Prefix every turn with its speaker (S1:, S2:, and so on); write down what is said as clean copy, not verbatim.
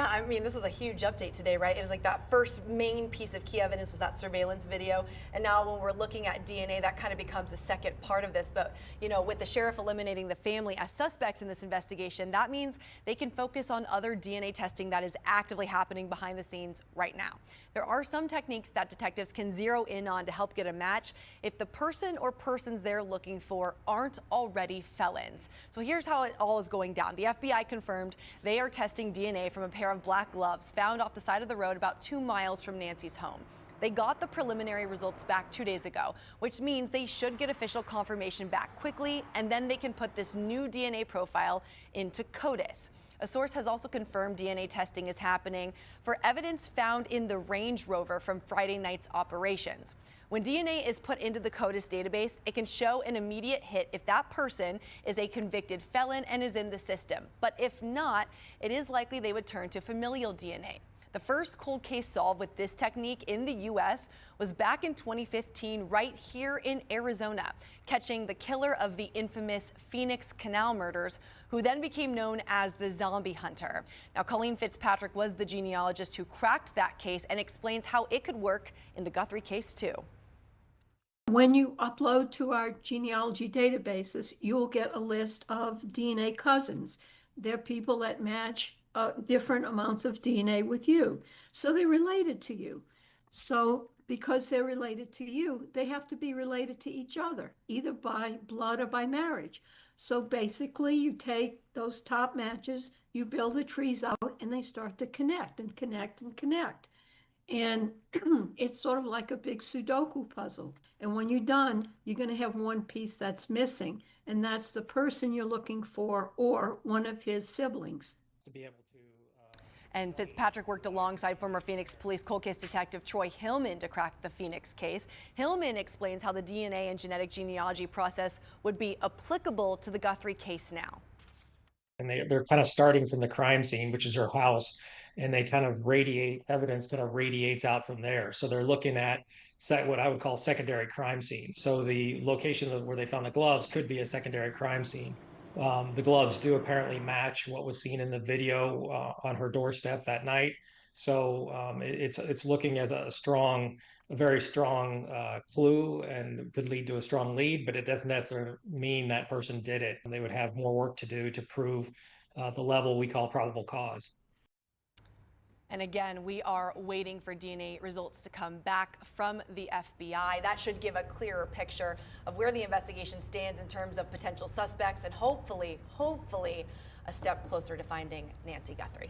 S1: Yeah, I mean, this was a huge update today, right? It was like that first main piece of key evidence was that surveillance video. And now when we're looking at DNA, that kind of becomes a second part of this. But, you know, with the sheriff eliminating the family as suspects in this investigation, that means they can focus on other DNA testing that is actively happening behind the scenes right now. There are some techniques that detectives can zero in on to help get a match if the person or persons they're looking for aren't already felons. So here's how it all is going down. The FBI confirmed they are testing DNA from a pair of black gloves found off the side of the road about 2 miles from Nancy's home. They got the preliminary results back 2 days ago, which means they should get official confirmation back quickly, and then they can put this new DNA profile into CODIS. A source has also confirmed DNA testing is happening for evidence found in the Range Rover from Friday night's operations. When DNA is put into the CODIS database, it can show an immediate hit if that person is a convicted felon and is in the system. But if not, it is likely they would turn to familial DNA. The first cold case solved with this technique in the U.S. was back in 2015 right here in Arizona, catching the killer of the infamous Phoenix Canal murders, who then became known as the zombie hunter. Now, Colleen Fitzpatrick was the genealogist who cracked that case and explains how it could work in the Guthrie case, too.
S2: When you upload to our genealogy databases, you'll get a list of DNA cousins. They're people that match different amounts of DNA with you. So they're related to you. So because they're related to you, they have to be related to each other, either by blood or by marriage. So basically, you take those top matches, you build the trees out, and they start to connect and connect and connect. And it's sort of like a big Sudoku puzzle. And when you're done, you're going to have one piece that's missing, and that's the person you're looking for or one of his siblings.
S3: To be able to
S1: And Fitzpatrick worked alongside former Phoenix Police cold case detective Troy Hillman to crack the Phoenix case. Hillman explains how the DNA and genetic genealogy process would be applicable to the Guthrie case now.
S3: And they're kind of starting from the crime scene, which is her house, and they kind of radiate evidence kind of radiates out from there. So they're looking at what I would call secondary crime scenes. So the location where they found the gloves could be a secondary crime scene. The gloves do apparently match what was seen in the video on her doorstep that night. So it's looking as a very strong clue, and could lead to a strong lead, but it doesn't necessarily mean that person did it. They would have more work to do to prove the level we call probable cause.
S1: And again, we are waiting for DNA results to come back from the FBI. That should give a clearer picture of where the investigation stands in terms of potential suspects and hopefully a step closer to finding Nancy Guthrie.